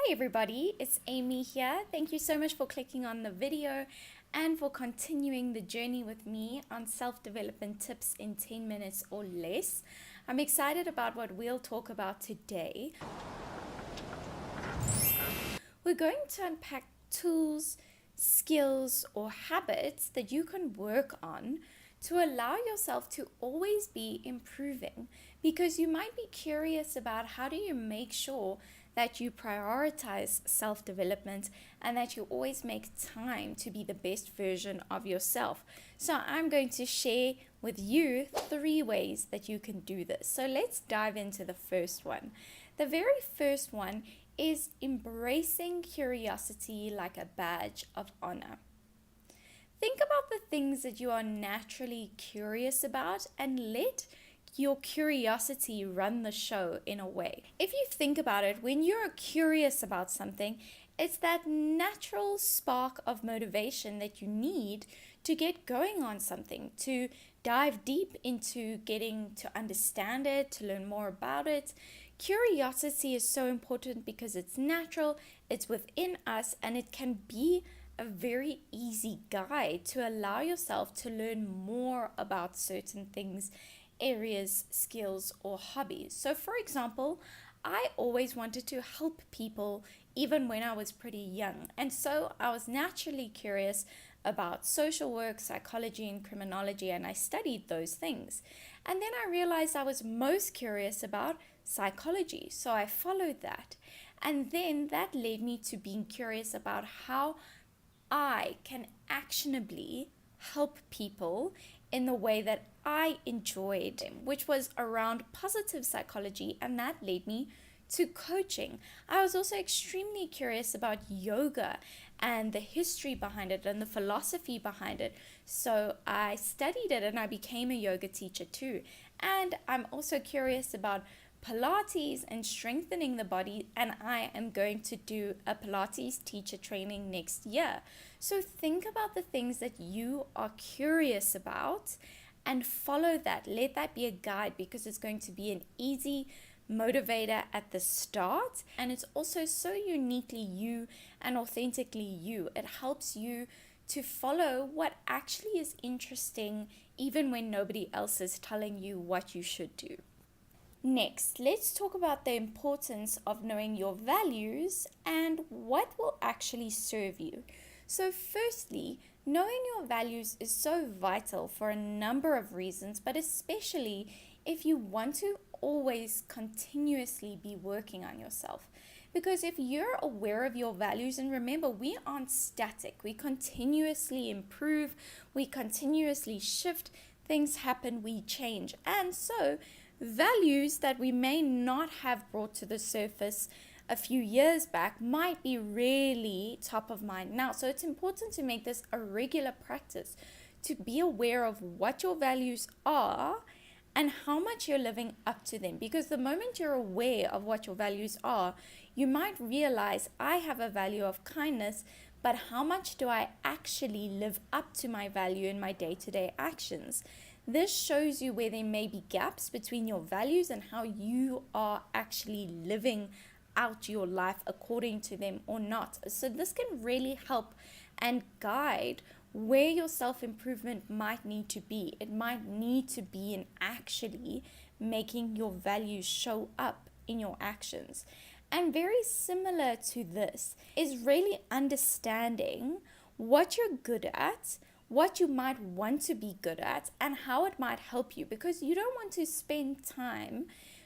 Hi everybody, it's Amy here. Thank you so much for clicking on the video and for continuing the journey with me on self-development tips in 10 minutes or less. I'm excited about what we'll talk about today. We're going to unpack tools, skills, or habits that you can work on to allow yourself to always be improving, because you might be curious about how do you make sure that you prioritize self-development and that you always make time to be the best version of yourself. So I'm going to share with you 3 ways that you can do this. So let's dive into the first one. The very first one is embracing curiosity like a badge of honor. Think about the things that you are naturally curious about and let your curiosity run the show in a way. If you think about it, when you're curious about something, it's that natural spark of motivation that you need to get going on something, to dive deep into getting to understand it, to learn more about it. Curiosity is so important because it's natural, it's within us, and it can be a very easy guide to allow yourself to learn more about certain things, areas, skills, or hobbies. So for example, I always wanted to help people even when I was pretty young. And so I was naturally curious about social work, psychology, and criminology, and I studied those things. And then I realized I was most curious about psychology, so I followed that. And then that led me to being curious about how I can actionably help people in the way that I enjoyed, which was around positive psychology, and that led me to coaching. I was also extremely curious about yoga and the history behind it and the philosophy behind it. So I studied it and I became a yoga teacher too. And I'm also curious about Pilates and strengthening the body, and I am going to do a Pilates teacher training next year. So think about the things that you are curious about and follow that. Let that be a guide, because it's going to be an easy motivator at the start, and it's also so uniquely you and authentically you. It helps you to follow what actually is interesting even when nobody else is telling you what you should do. Next, let's talk about the importance of knowing your values and what will actually serve you. So firstly, knowing your values is so vital for a number of reasons, but especially if you want to always continuously be working on yourself. Because if you're aware of your values, and remember, we aren't static, we continuously improve, we continuously shift, things happen, we change. And so values that we may not have brought to the surface a few years back might be really top of mind now. So it's important to make this a regular practice, to be aware of what your values are and how much you're living up to them. Because the moment you're aware of what your values are, you might realize, I have a value of kindness, but how much do I actually live up to my value in my day-to-day actions? This shows you where there may be gaps between your values and how you are actually living out your life according to them or not. So this can really help and guide where your self-improvement might need to be. It might need to be in actually making your values show up in your actions. And very similar to this is really understanding what you're good at, what you might want to be good at, and how it might help you, because you don't want to spend time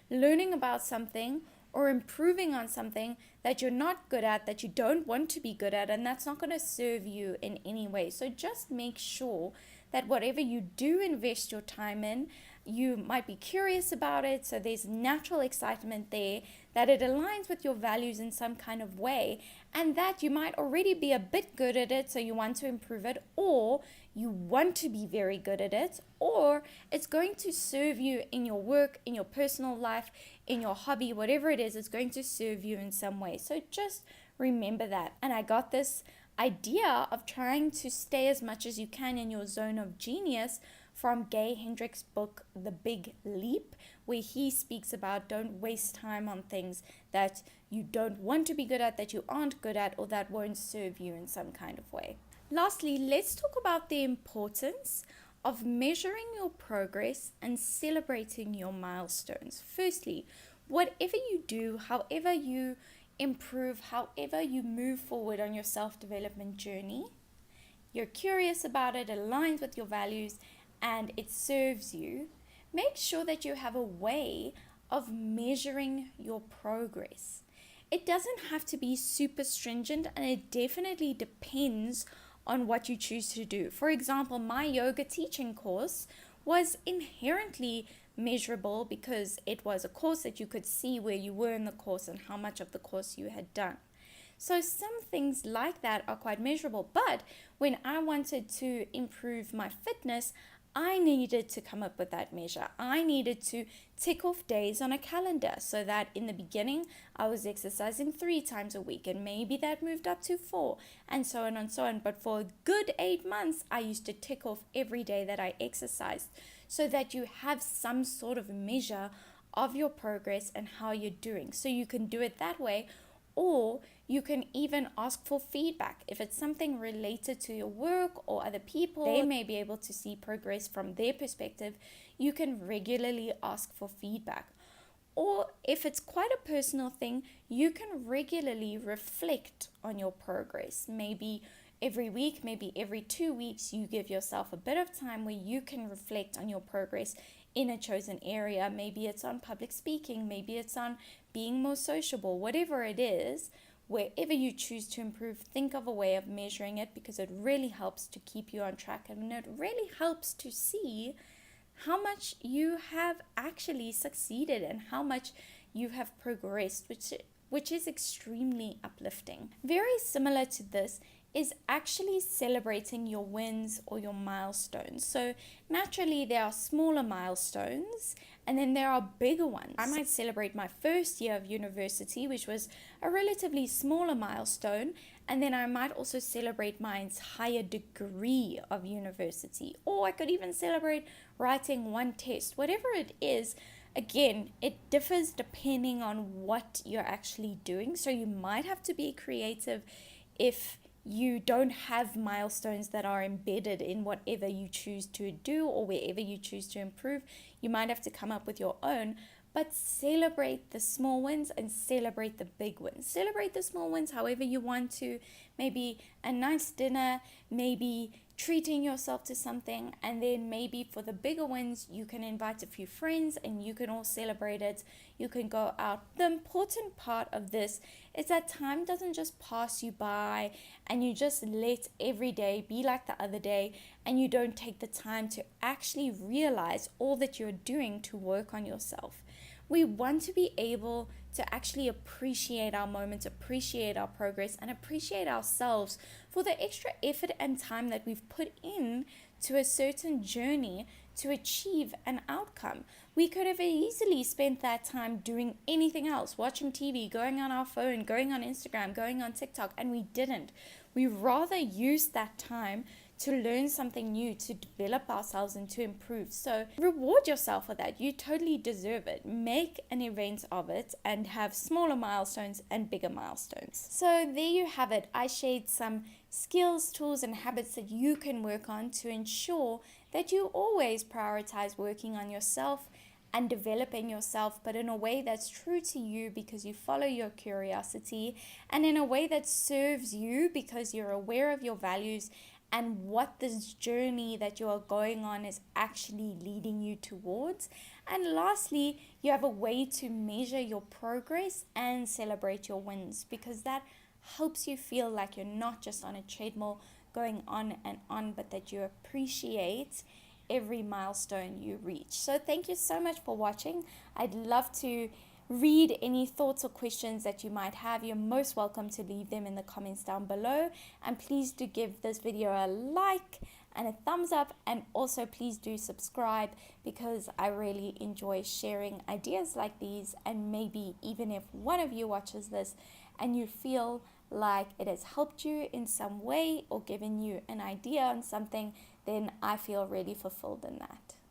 learning about something or improving on something that you're not good at, that you don't want to be good at, and that's not going to serve you in any way. So just make sure that whatever you do invest your time in, you might be curious about it, so there's natural excitement there, that it aligns with your values in some kind of way, and that you might already be a bit good at it, so you want to improve it, or you want to be very good at it, or it's going to serve you in your work, in your personal life, in your hobby, whatever it is, it's going to serve you in some way. So just remember that. And I got this idea of trying to stay as much as you can in your zone of genius from Gay Hendricks' book, The Big Leap, where he speaks about don't waste time on things that you don't want to be good at, that you aren't good at, or that won't serve you in some kind of way. Lastly, let's talk about the importance of measuring your progress and celebrating your milestones. Firstly, whatever you do, however you improve, however you move forward on your self-development journey, you're curious about it, aligns with your values, and it serves you, make sure that you have a way of measuring your progress. It doesn't have to be super stringent, and it definitely depends on what you choose to do. For example, my yoga teaching course was inherently measurable because it was a course that you could see where you were in the course and how much of the course you had done. So some things like that are quite measurable. But when I wanted to improve my fitness, I needed to come up with that measure. I needed to tick off days on a calendar so that in the beginning I was exercising 3 times a week, and maybe that moved up to 4, and so on and so on. But for a good 8 months, I used to tick off every day that I exercised so that you have some sort of measure of your progress and how you're doing. So you can do it that way, or you can even ask for feedback. If it's something related to your work or other people, they may be able to see progress from their perspective. You can regularly ask for feedback. Or if it's quite a personal thing, you can regularly reflect on your progress. Maybe every week, maybe every 2 weeks, you give yourself a bit of time where you can reflect on your progress in a chosen area. Maybe it's on public speaking, maybe it's on being more sociable, whatever it is. Wherever you choose to improve, think of a way of measuring it, because it really helps to keep you on track, and it really helps to see how much you have actually succeeded and how much you have progressed, which is extremely uplifting. Very similar to this is actually celebrating your wins or your milestones. So naturally there are smaller milestones, and then there are bigger ones. I might celebrate my first year of university, which was a relatively smaller milestone, and then I might also celebrate my entire degree of university, or I could even celebrate writing one test. Whatever it is, again, it differs depending on what you're actually doing. So you might have to be creative if you don't have milestones that are embedded in whatever you choose to do or wherever you choose to improve. You might have to come up with your own, but celebrate the small wins and celebrate the big wins. Celebrate the small wins however you want to. Maybe a nice dinner, maybe treating yourself to something, and then maybe for the bigger wins, you can invite a few friends and you can all celebrate it. You can go out. The important part of this is that time doesn't just pass you by and you just let every day be like the other day, and you don't take the time to actually realize all that you're doing to work on yourself. We want to be able to actually appreciate our moments, appreciate our progress, and appreciate ourselves for the extra effort and time that we've put in to a certain journey to achieve an outcome. We could have easily spent that time doing anything else, watching TV, going on our phone, going on Instagram, going on TikTok, and we didn't. We rather used that time to learn something new, to develop ourselves and to improve. So reward yourself for that. You totally deserve it. Make an event of it and have smaller milestones and bigger milestones. So there you have it. I shared some skills, tools, and habits that you can work on to ensure that you always prioritize working on yourself and developing yourself, but in a way that's true to you because you follow your curiosity, and in a way that serves you because you're aware of your values and what this journey that you are going on is actually leading you towards. And lastly, you have a way to measure your progress and celebrate your wins, because that helps you feel like you're not just on a treadmill going on and on, but that you appreciate every milestone you reach. So thank you so much for watching. I'd love to read any thoughts or questions that you might have. You're most welcome to leave them in the comments down below, and please do give this video a like and a thumbs up, and also please do subscribe, because I really enjoy sharing ideas like these. And maybe even if one of you watches this and you feel like it has helped you in some way or given you an idea on something, then I feel really fulfilled in that.